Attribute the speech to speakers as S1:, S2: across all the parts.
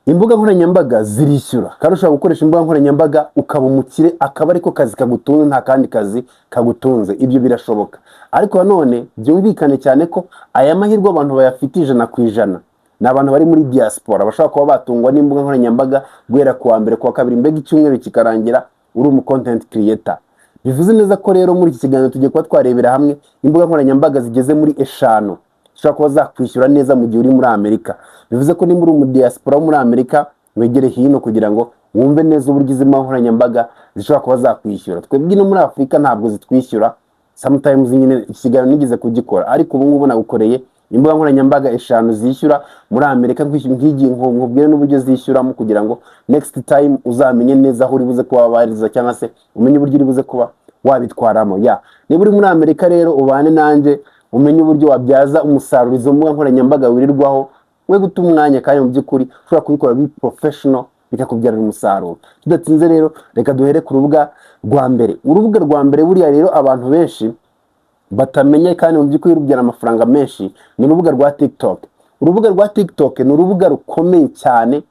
S1: imbuga nkoranyambaga zirishyura kandi ushobora gukoresha imbuga nkoranyambaga ukaba umukire, akaba ariko kazi kagutunze, nta kandi kazi kagutunze. Ibyo birashoboka, ariko nanone byumvikane cyane ko aya mahirwe abantu bayafite 100%. Ni abantu bari muri diaspora bashobora kuba batungwa n'imbuga nkoranyambaga guhera ku wa mbere ku wa kabiri, mbega icyumweru kikarangira uri umu content creator. Bivuze neza ko rero muri iki kiganiro tugiye kuba twarebera hamwe imbuga nkoranyambaga zigeze muri 5 ushobora kuba zakwishyura neza mu gihe uri muri Amerika. Bivuze ko nimba uri mu diaspora muri Amerika, wegere hino kugira ngo wumve neza uburyo izi mbuga nkoranyambaga zishobora kuba zakwishyura. Twebwe no muri Afurika ntabwo zitwishyura, sometimes nyine ikiganiro nigeze kugikora, ariko ubu ngubu nagukoreye imbuga nkoranyambaga 5 zishyura muri Amerika, nk'igihe nkubwire n'uburyo zishyuramo kugira ngo next time uzamenye neza aho uri buze kuba wabariza cyangwa se umenye uburyo uri buze kuba wabitwaramo. Niba uri muri Amerika rero ubane nanjye umenye uburyo wabyaza umusaruro izo mbuga nkoranyambaga wirirwaho, we guta umwanya kandi mu by'ukuri ushobora kubikora bi professional bikakubyarira umusaruro. Tudatsinze rero reka duhere ku rubuga rwa mbere. Urubuga rwa mbere buriya rero abantu benshi batamenye kandi mu by'ukuri rubyara amafaranga menshi, ni urubuga rwa TikTok. Urubuga rwa TikTok ni urubuga rukomeye cyane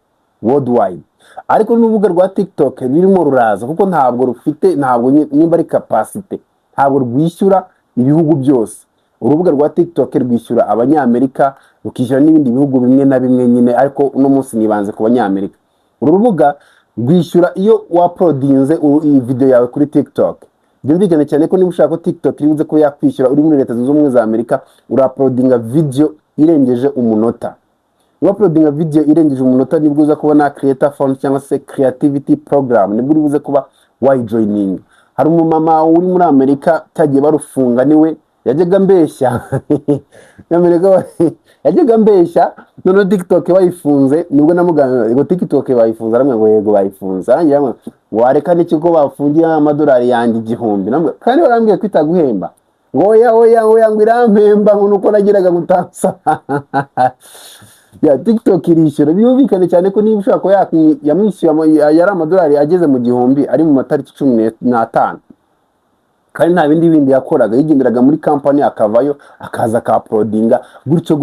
S1: worldwide, ariko n'urubuga rwa TikTok ririmo ruraza kuko ntabwo nimba ari capacity, ntabwo rwishyura ibihugu byose. Urubuga rwa TikTok rwishyura abanyamerika, rukishyura n'ibindi bihugu bimwe na bimwe nyine, ariko uno munsi nibanze ku banyamerika. Uru rubuga rwishyura iyo waprodinze iyi video yawe kuri TikTok. Byumvikane cyane ko niba ushaka ko TikTok iribuze ko yakwishyura uri muri Leta Zunze Ubumwe za Amerika, uraprodinga video irengeje umunota. Uploadinga video irengeje umunota nibwo uza kubona creator fund cyangwa se creativity program, nibwo uribuze kuba joining. Hari umumama uri muri Amerika cyagiye barufunga, niwe yajyaga mbeshya Amerika yajyaga mbeshya, none TikTok bayifunze, nibwo namugana ngo TikTok bayifunze, aramwe ngo yego bayifunze, arangira ngo wareka n'iki ko bafungiye amadolari yanjye 1000, namwe kandi barambwiye kwitaguhemba ngo oya ngo irampemba nuko nagiraga gutansa TikTok irishyura. Byumvikane cyane ko niba ushaka ko yamwishyuye yari amadolari ageze mu 1000 ari mu matariki 15, kandi nta bindi yakoraga, yigenderaga muri company akavayo akaza ka uploadinga gutyo.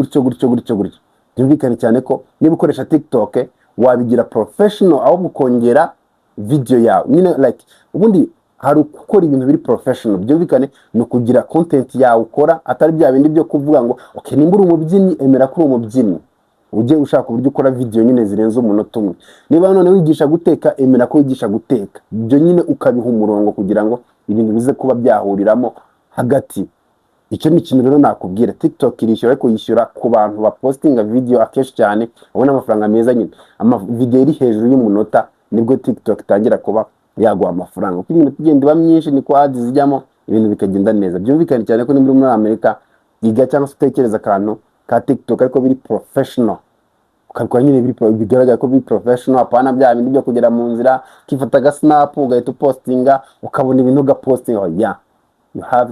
S1: Byumvikane cyane ko niba ukoresha TikTok wabigira professional, aho gukongera video yawe nyine like ubundi hari gukora ibintu biri professional. Byumvikane no kugira content yawe ukora atari bya bindi byo kuvuga ngo okay nimba uri umubyinnyi emera ko uri umubyinnyi, ujye ushaka uburyo ukora video nyine zirenze umunota umwe. Niba none wigisha guteka emera ko wigisha guteka, ibyo nyine ukabiha umurongo kugira ngo ibintu bize kuba byahuriramo hagati. Icyo ni ikintu rero nakubwira. TikTok irishyura, ariko yishyura ku bantu bapostinga video akeshi cyane, ubona amafaranga meza nyine. Video iri hejuru y'umunota nibwo TikTok itangira kuba yaguha amafaranga. Uko ibintu tugenda iba myinshi niko ads zijyamo, ibintu bikagenda neza. Byumvikane cyane ko nimba muri Amerika iga cyangwa se utekereza akantu ka TikTok ariko biri professional, ukabikora nyine bigaragara ko biri professional, apana bya bindi byo kugera mu nzira kifata ga snap ugahita postinga ukabona ibintu ugapostinga.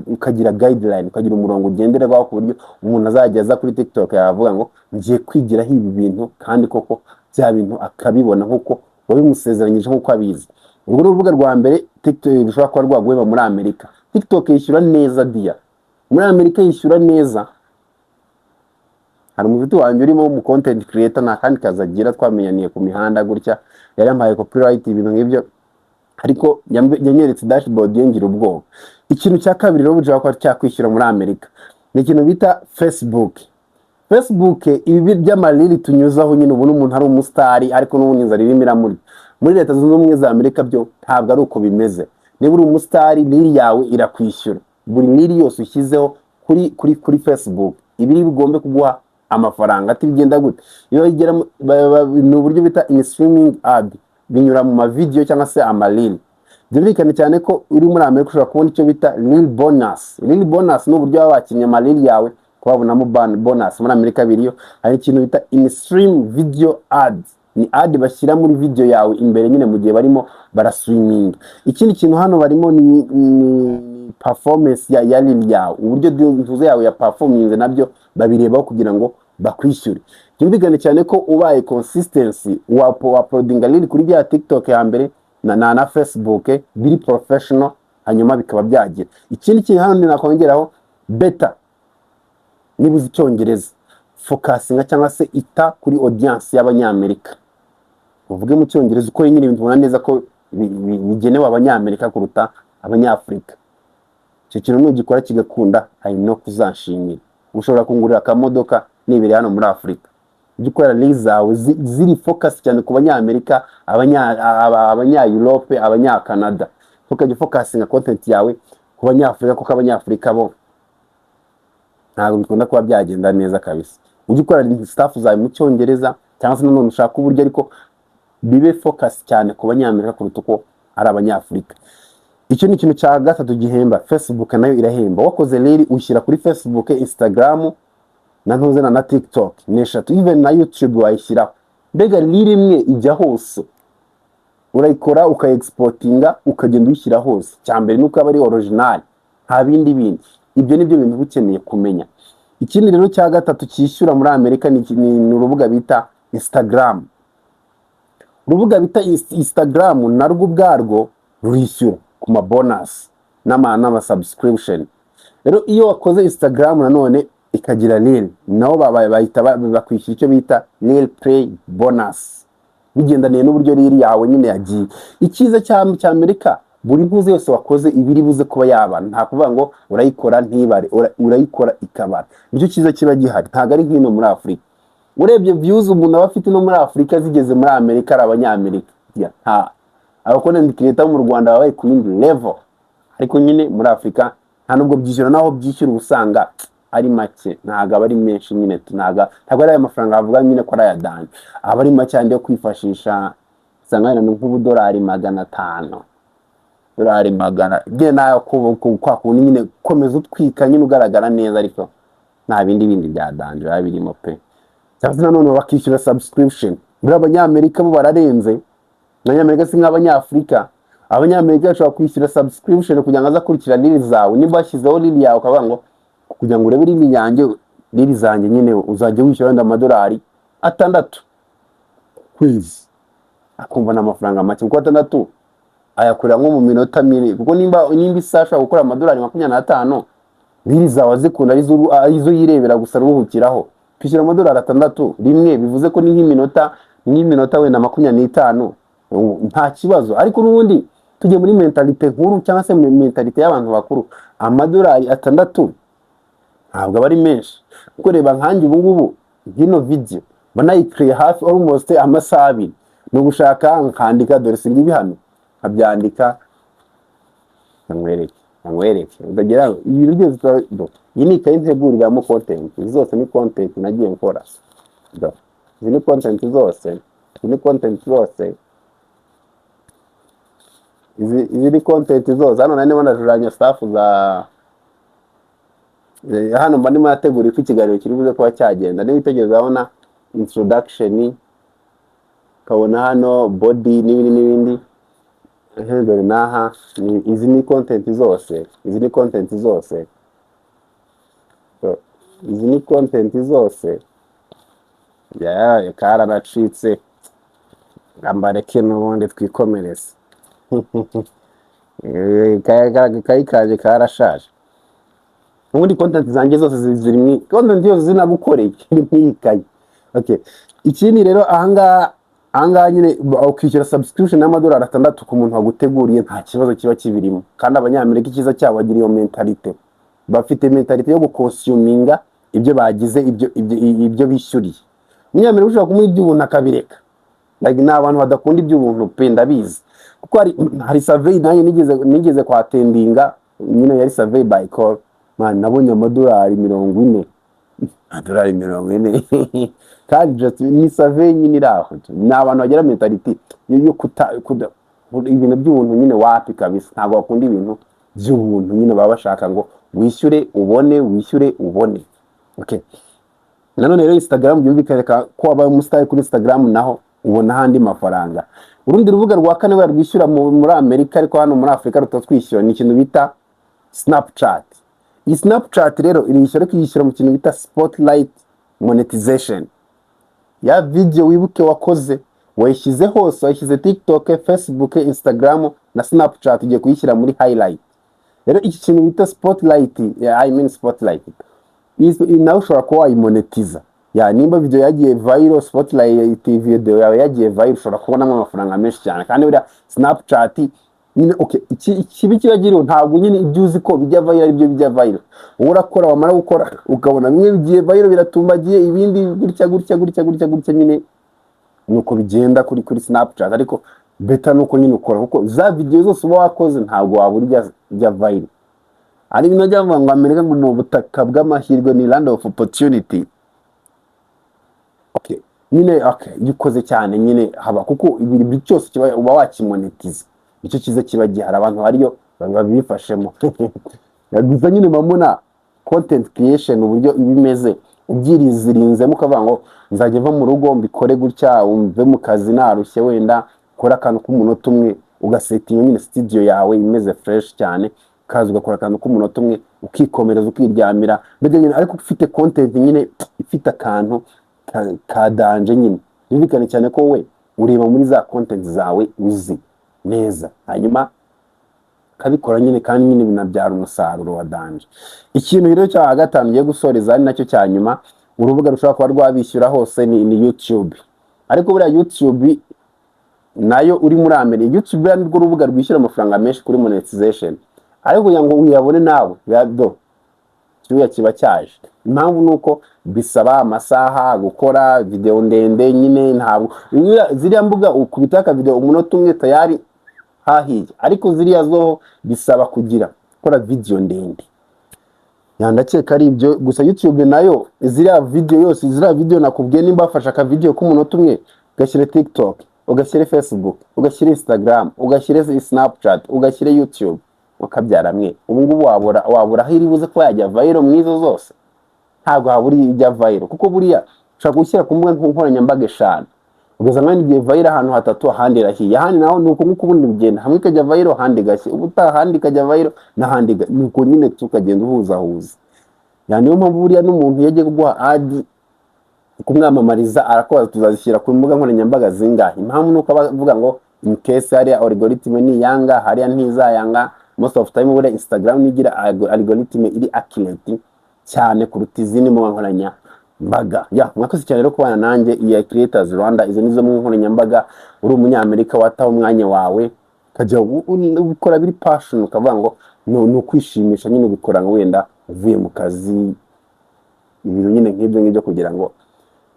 S1: Ukagira guideline, ukagira umurongo ugendererwaho ku buryo umuntu azageza kuri TikTok yavuga ngo ngiye kwigiraho ibi bintu, kandi koko bya bintu akabibona nkuko wabimusezeranyije nkuko abizi. Urwo rubuga rwa mbere TikTok rushobora kuba rwaguheba muri Amerika. TikTok yishyura neza dia, muri Amerika yishyura neza. Hari umuvuti wanjye urimo mu content creator, nta kandi kazagira, twamenyaniye ku mihanda gutya, yari yampaye copyright ibintu nk'ibyo, ariko yanyeretse dashboard yengira ubwoba. Ikintu cya kabiri rero bujya kwa cyakwishyura muri Amerika ni ikintu bita Facebook. Ibi by'amariri tunyuzaho nyine ubona umuntu ari umustar ariko n'ubundi inzara irimira muri Leta Zunze Ubumwe za Amerika byo ntabwo ari uko bimeze. Niba uri umustar riri yawe irakwishyura, buri riri yose ushyizeho kuri Facebook ibiri bigombe kuguha amafaranga. Ati bigenda gute? Iyo igera ni uburyo bita in streaming ad, binyura mu ma video cyangwa se amariri. Byumvikane cyane ko uri muri Amerika ushobora kubona icyo bita reel bonus. Reel bonus ni uburyo wabakinnye amariri yawe kubabonamo bonus. Muri Amerika biriyo hari ikintu bita in stream video ads, ni ad bashyira muri video yawe imbere nyine mu gihe barimo baraswimming. Ikindi kintu hano barimo ni performance ya reel yawe, uburyo ntuze yawe ya performing nabyo babirebaho kugira ngo bakwishyure. Byumvikane cyane ko ubaye consistency wa uploading reel kuri bya TikTok ya mbere na Facebook biri professional, hanyuma bikaba byagira. Ikindi kintu hano nakongeraho beta, nibuze icyongereza, focusing cyangwa se ita kuri audience y'abanyamerika. uvuge mu cyongereza ukore nyine ibintu ubona neza ko bigenewe abanyamerika kuruta abanyafurika. Icyo kintu nugikora kigakunda I know kuzanshimira. Ushobora kungurira akamodoka nibere hano muri Afurika. Ujye ukora reels zawe ziri focus cyane ku banyamerika, abanya Europe, abanya Canada. Ukajya focusinga content yawe ku banyafurika, kuko abanyafurika bo ntabwo bikunda kuba byagenda neza kabisa. Ujye ukora stuff zawe mu cyongereza, cyangwa se none ushaka uburyo ariko bibe focus cyane ku banyamerika kuruta uko ari abanyafurika. Icyo ni ikintu cya gatatu gihemba. Facebook nayo irahemba. Wakoze rero ushyira kuri Facebook, Instagram na ntuze na TikTok n'eshatu, even na YouTube wayishyiraho. Mbega rero imwe ijya hose, urayikora ukaexportinga ukagenda uyishyira hose. Cyambere nuko aba ari original, nta bindi bindi. Ibyo nibyo bintu bukeneye kumenya. Ikindi rero cya gatatu cyishyura muri Amerika ni urubuga bita Instagram. Urubuga bita Instagram narwo ubwarwo rurishyura ku ma bonus n'ama subscription. Rero iyo wakoze Instagram nanone ikagira reel, nabo bahita bakwishyura icyo bita reel play bonus, bigendaniye n'uburyo reel yawe nyine yagiye. Icyiza cya Amerika, buri mpuze yose wakoze ibiri buze kuba yabana, nta kuvuga ngo urayikora ntibare, urayikora ikabara. Nicyo cyiza kiba gihari, ntago ari nk'ino muri Afurika. Urebye views umuntu aba afite no muri Afurika zigeze muri Amerika ari abanyamerika. Nta abakontent creator mu Rwanda babaye ku yindi level, ariko nyine muri Afurika nta nubwo byishyura, naho byishyura usanga ari make, ntago aba ari menshi nyine. Ntago ari amafaranga avuga nyine ko ari ayadanje, aba ari make cyane yo kwifashisha. Usanga ari nk'ubudolari 500, dolari 100 bye nayo kwa kundi nyine komeza utwika nyine ugaragara neza, ariko nta bindi byadanje biba birimo pe. Cyangwa none bakishyura subscription. Muri abanyamerika bo bararenze. Abanyamerika si nk'abanyafurika. Abanyamerika bashobora kwishyura subscription kugira ngo azakurikira reel zawe. Niba bashyizeho reel yawe ukavuga ngo kugira ngo urebe reel yanjye, reel zanjye nyine uzajya wishyura $6 kwezi, akumva n'amafaranga make, kuko 6 ayakorera nko mu minota 2. Kuko nimba isasha gukora $25, reel zawe zikunda arizo yirebera gusa ruhukiraho, kwishyura $6 rimwe bivuze ko ni nk'iminota wenda 25, nta kibazo. Ariko n'ubundi tujye muri mentalite nkuru cyangwa se mentalite y'abantu bakuru, $6 ntabwo bari menshi. Kuko reba nkanjye ubu ngubu hino video banayikriye hafi almost amasaha 2, no gushaka nkandika dore singibi hano abyandika nkwereke ndagira ibintu byose. Iyi ni ikayi nteguriramo content zose, ni content nagiye nkora. Izi ni content zose, izi ni content zose. Hano nane banajuranya staff za hano mba ndimo yategura ko ikiganiro kiri buze kuba cyagenda. Niba itegereza abona introduction, kabona hano body n'ibindi dore naha. Izi ni content zose, izi ni content zose. Ya karanacitse, ambareke n'ubundi twikomereze. Kaje karashaje. Ubundi content zanjye zose ziri content yose zinagukoreye nk'ikayi. Okay, ikindi rero ahangaha nyine ukishyura subscription $6 ku muntu waguteguriye, nta kibazo kiba kibirimo. Kandi abanyamerika icyiza cyabo bagira iyo mentalite, bafite mentalite yo gukonsuminga ibyo bagize, ibyo bishyuriye. Umunyamerika ushobora kumuha iby'ubuntu akabireka, like ni abantu badakunda iby'ubuntu pe, ndabizi. Kuko hari survey nanjye nigeze kwa attendinga, nyine yari survey by call, man nabonye $40. $40 kandi just ni survey nyine iraho. Ni abantu bagira mentality yo ibintu by'ubuntu nyine wapi kabisa. Ntabwo bakunda ibintu by'ubuntu nyine, baba bashaka ngo wishyure ubone. Okay, nanone rero Instagram byumvikana ko aba umusitari kuri Instagram naho ubona handi mafaranga. Urundi rubuga rwa kane rwishyura muri Amerika ariko hano muri Afurika rutatwishyura ni ikintu bita Snapchat. Iyi Snapchat rero irishyura mu kintu bita Spotlight monetization. Ya video wibuke wakoze wayishyize hose, wayishyize TikTok, Facebook, Instagram na Snapchat, ugiye kuyishyira muri highlight. Rero iki kintu bita Spotlight, Spotlight nawe ushobora kuba wayimonetiza. ya nimba video yagiye viral, spotlight video yawe yagiye viral, ushobora kubonamo amafaranga menshi cyane. Kandi buriya Snapchat nyine okay, ikibi kiba kiriho ntabwo nyine ibyo uzi ko bijya viral aribyo bijya viral. Wowe urakora, wamara gukora ukabona bimwe bigiye viral biratumbagiye, ibindi gutya nyine nuko bigenda kuri Snapchat. Ariko beta nuko nyine ukora, kuko za video zose uba wakoze ntabwo waburya jya viral. Ari ibintu ajya avuga ngo Amerika ngo mu butaka bw'amahirwe, ni land of opportunity. Okay, nyine okay, gikoze cyane nyine haba, kuko ibintu cyose kiba uba wakimonetiza, icyo kiza kiba gihari, abantu hariyo babifashemo. Yaguza nyine mamuna content creation uburyo ibimeze, ubyirinzemo ukavuga ngo nzajya va mu rugo mbikore gutya, umve mu kazi narushye, wenda ukora akantu k'umunota umwe, ugasetinga nyine studio yawe imeze fresh cyane, kaza ugakora akantu k'umunota umwe, ukikomereza ukiryamira, mbega nyine ariko ufite content nyine ifite akantu ka danje nyine. Bibikane cyane ko we ureba muri za content zawe uzi neza, hanyuma kabikora nyine, kandi nyine binabyara umusaruro wa danje. Ikintu rero cya gatanu ngiye gusoreza ari nacyo cya nyuma, urubuga rushobora kuba rwabishyura hose ni YouTube. Ariko buriya YouTube nayo uri muri Amerika, YouTube ni rwo rubuga rwishyura amafaranga menshi kuri monetization. Ariko kugira ngo uyabone nawe yado cyuya kiba cyaje. Impamvu nuko bisaba amasaha gukora video ndende nyine, ntabwo ziriya mbuga ukubitaka video umunota umwe tayari hahiye, ariko ziriya zo bisaba kugira gukora video ndende. Yandakeka ari ibyo gusa. YouTube nayo ziriya video nakubwiye, nimba bafasha ka video k'umunota umwe ugashyira TikTok, ugashyira Facebook, ugashyira Instagram, ugashyira Snapchat, ugashyira YouTube, ukabyara mwe. Ubu ngubu wabura aho iri buze ko yajya viral mwizo zose, ntabwo haburi ijya viral, kuko buriya ushaka gushyira ku mbuga nkoranyambaga 5 ugeza mwene igihe viral ahantu hatatu, ahandi rahiye, ahandi naho nuko nkuko ubundi bigenda, hamwe kajya viral ahandi gashye, ubutaha ahandi kajya viral n'ahandi nuko nyine tukagenda uhuzahuza. Yani niyo mpamvu buriya n'umuntu yagiye kuguha ad kumwamamariza arakoza tuzazishyira ku mbuga nkoranyambaga zingahe. Impamvu nuko bavuga ngo in case hariya algorithm ni yanga, hariya ntizayanga. Most of time buriya Instagram nigira algorithm iri accurate cyane kuruta izindi mbuga nkoranyambaga. Mwakoze cyane rero kubana nanjye iya Creators Rwanda. Izo nizo mu nkoranyambaga, uri umunyamerika wataho umwanya wawe kajya ukora biri passion, ukavuga ngo no kwishimisha nyine, ubikora ngo wenda uvuye mu kazi, ibintu nyine nk'ibyo kugira ngo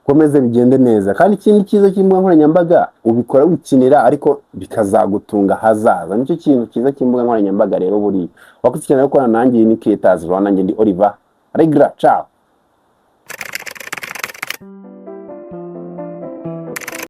S1: komeze bigende neza. Kandi ikindi cyiza cy'imbuga nkoranyambaga ubikora wikinira, ariko bikazagutunga hazaza. Nicyo kintu cyiza cy'imbuga nkoranyambaga rero buri. Wakoze cyane rero kubana nanjye ni Creators Rwanda, nanjye ndi Oliver Regra. Ciao.